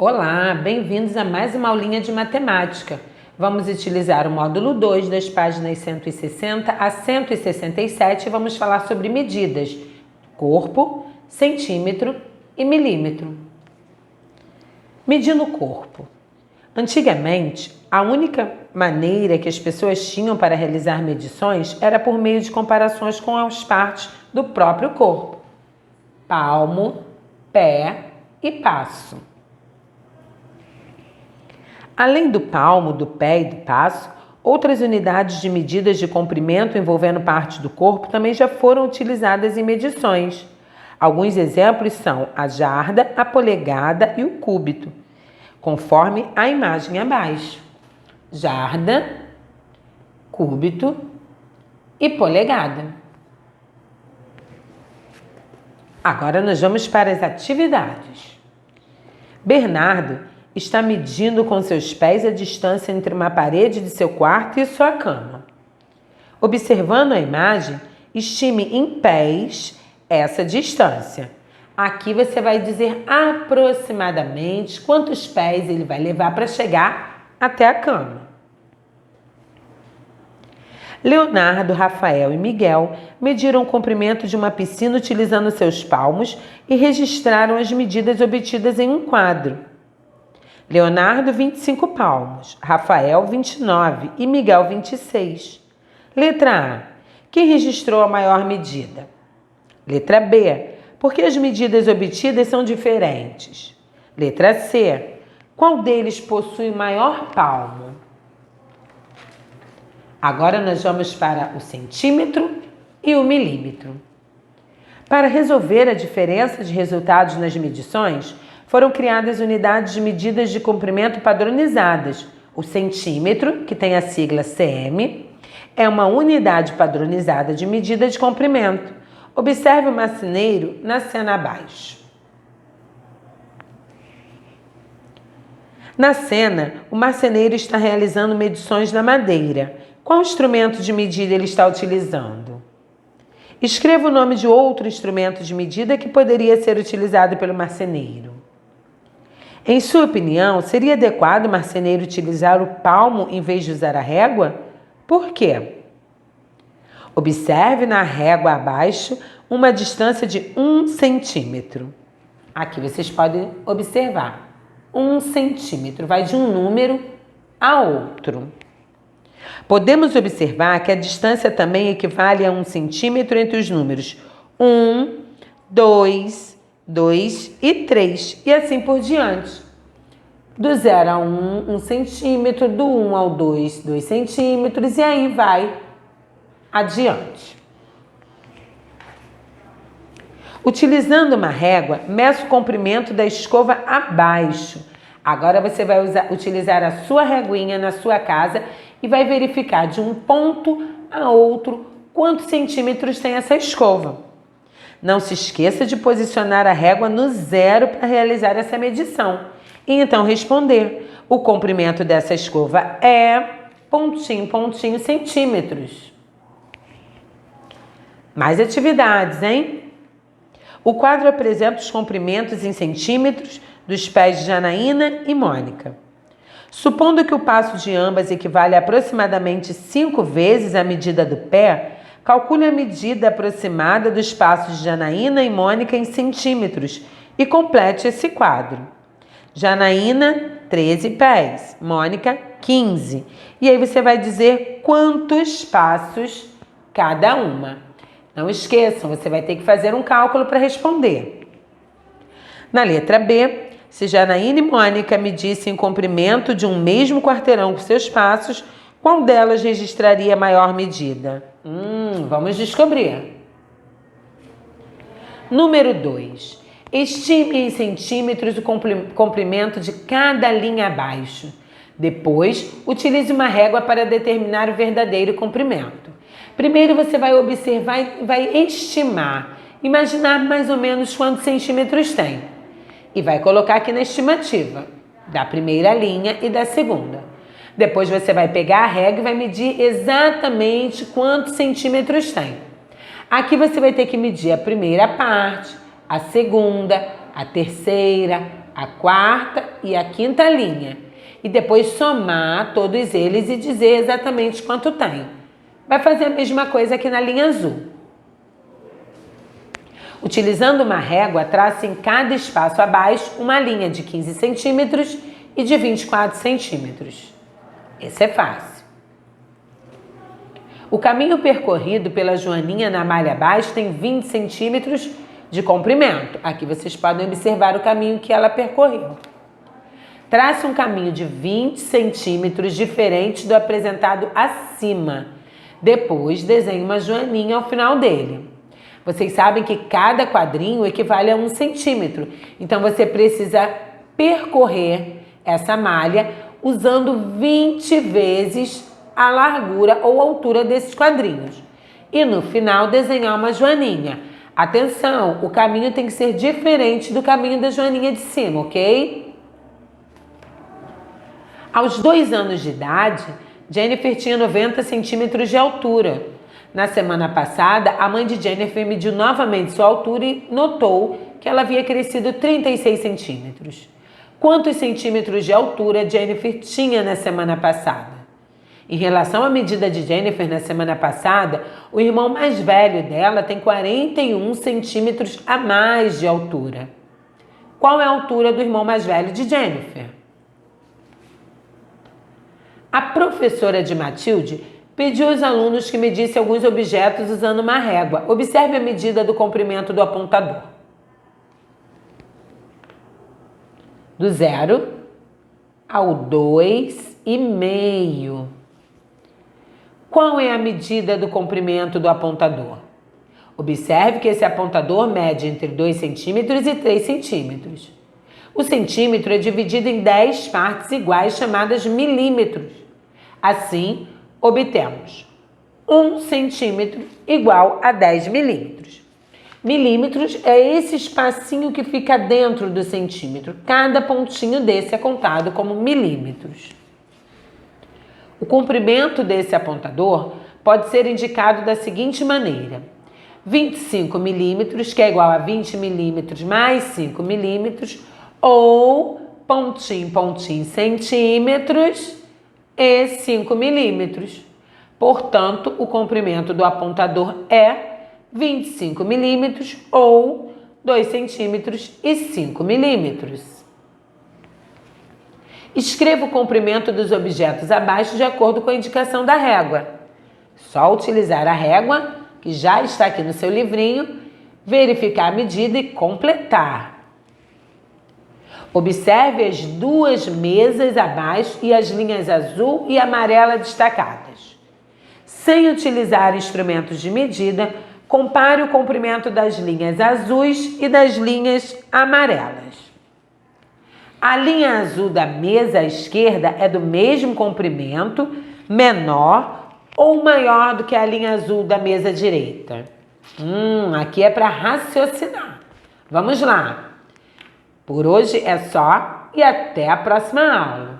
Olá, bem-vindos a mais uma aulinha de matemática. Vamos utilizar o módulo 2 das páginas 160 a 167 e vamos falar sobre medidas: corpo, centímetro e milímetro. Medindo o corpo. Antigamente, a única maneira que as pessoas tinham para realizar medições era por meio de comparações com as partes do próprio corpo: palmo, pé e passo. Além do palmo, do pé e do passo, outras unidades de medidas de comprimento envolvendo partes do corpo também já foram utilizadas em medições. Alguns exemplos são a jarda, a polegada e o cúbito, conforme a imagem abaixo. Jarda, cúbito e polegada. Agora nós vamos para as atividades. Bernardo está medindo com seus pés a distância entre uma parede de seu quarto e sua cama. Observando a imagem, estime em pés essa distância. Aqui você vai dizer aproximadamente quantos pés ele vai levar para chegar até a cama. Leonardo, Rafael e Miguel mediram o comprimento de uma piscina utilizando seus palmos e registraram as medidas obtidas em um quadro. Leonardo, 25 palmos, Rafael, 29 e Miguel, 26. Letra A. Quem registrou a maior medida? Letra B. Porque as medidas obtidas são diferentes? Letra C. Qual deles possui maior palmo? Agora nós vamos para o centímetro e o milímetro. Para resolver a diferença de resultados nas medições, foram criadas unidades de medidas de comprimento padronizadas. O centímetro, que tem a sigla cm, é uma unidade padronizada de medida de comprimento. Observe o marceneiro na cena abaixo. Na cena, o marceneiro está realizando medições na madeira. Qual instrumento de medida ele está utilizando? Escreva o nome de outro instrumento de medida que poderia ser utilizado pelo marceneiro. Em sua opinião, seria adequado o marceneiro utilizar o palmo em vez de usar a régua? Por quê? Observe na régua abaixo uma distância de 1 centímetro. Aqui vocês podem observar. 1 centímetro vai de um número a outro. Podemos observar que a distância também equivale a 1 centímetro entre os números 1, 2 e 3, e assim por diante. Do 0 a 1, 1 centímetro, do 1 ao 2, 2 centímetros, e aí vai adiante. Utilizando uma régua, meça o comprimento da escova abaixo. Agora você vai utilizar a sua reguinha na sua casa e vai verificar de um ponto a outro quantos centímetros tem essa escova. Não se esqueça de posicionar a régua no 0 para realizar essa medição. E então responder. O comprimento dessa escova é pontinho, centímetros. Mais atividades, hein? O quadro apresenta os comprimentos em centímetros dos pés de Janaína e Mônica. Supondo que o passo de ambas equivale a aproximadamente 5 vezes a medida do pé, calcule a medida aproximada dos passos de Janaína e Mônica em centímetros e complete esse quadro. Janaína, 13 pés, Mônica, 15. E aí você vai dizer quantos passos cada uma. Não esqueçam, você vai ter que fazer um cálculo para responder. Na letra B, se Janaína e Mônica medissem o comprimento de um mesmo quarteirão com seus passos, qual delas registraria a maior medida? Vamos descobrir. Número 2. Estime em centímetros o comprimento de cada linha abaixo. Depois, utilize uma régua para determinar o verdadeiro comprimento. Primeiro você vai observar e vai estimar, imaginar mais ou menos quantos centímetros tem. E vai colocar aqui na estimativa da primeira linha e da segunda. Depois você vai pegar a régua e vai medir exatamente quantos centímetros tem. Aqui você vai ter que medir a primeira parte, a segunda, a terceira, a quarta e a quinta linha. E depois somar todos eles e dizer exatamente quanto tem. Vai fazer a mesma coisa aqui na linha azul. Utilizando uma régua, trace em cada espaço abaixo uma linha de 15 centímetros e de 24 centímetros. Esse é fácil. O caminho percorrido pela joaninha na malha abaixo tem 20 centímetros de comprimento. Aqui vocês podem observar o caminho que ela percorreu. Trace um caminho de 20 centímetros diferente do apresentado acima. Depois, desenhe uma joaninha ao final dele. Vocês sabem que cada quadrinho equivale a 1 centímetro. Então, você precisa percorrer essa malha usando 20 vezes a largura ou altura desses quadrinhos. E no final, desenhar uma joaninha. Atenção, o caminho tem que ser diferente do caminho da joaninha de cima, ok? Aos 2 anos de idade, Jennifer tinha 90 centímetros de altura. Na semana passada, a mãe de Jennifer mediu novamente sua altura e notou que ela havia crescido 36 centímetros. Quantos centímetros de altura Jennifer tinha na semana passada? Em relação à medida de Jennifer na semana passada, o irmão mais velho dela tem 41 centímetros a mais de altura. Qual é a altura do irmão mais velho de Jennifer? A professora de Matilde pediu aos alunos que medissem alguns objetos usando uma régua. Observe a medida do comprimento do apontador. Do 0 ao 2,5. Qual é a medida do comprimento do apontador? Observe que esse apontador mede entre 2 centímetros e 3 centímetros. O centímetro é dividido em 10 partes iguais chamadas milímetros. Assim, obtemos 1 centímetro igual a 10 milímetros. Milímetros é esse espacinho que fica dentro do centímetro. Cada pontinho desse é contado como milímetros. O comprimento desse apontador pode ser indicado da seguinte maneira: 25 milímetros, que é igual a 20 milímetros mais 5 milímetros, ou pontinho, pontinho, centímetros e 5 milímetros. Portanto, o comprimento do apontador é 25 milímetros ou 2 centímetros e 5 milímetros. Escreva o comprimento dos objetos abaixo de acordo com a indicação da régua. Só utilizar a régua, que já está aqui no seu livrinho, verificar a medida e completar. Observe as 2 mesas abaixo e as linhas azul e amarela destacadas. Sem utilizar instrumentos de medida, compare o comprimento das linhas azuis e das linhas amarelas. A linha azul da mesa à esquerda é do mesmo comprimento, menor ou maior do que a linha azul da mesa direita? Aqui é para raciocinar. Vamos lá. Por hoje é só e até a próxima aula.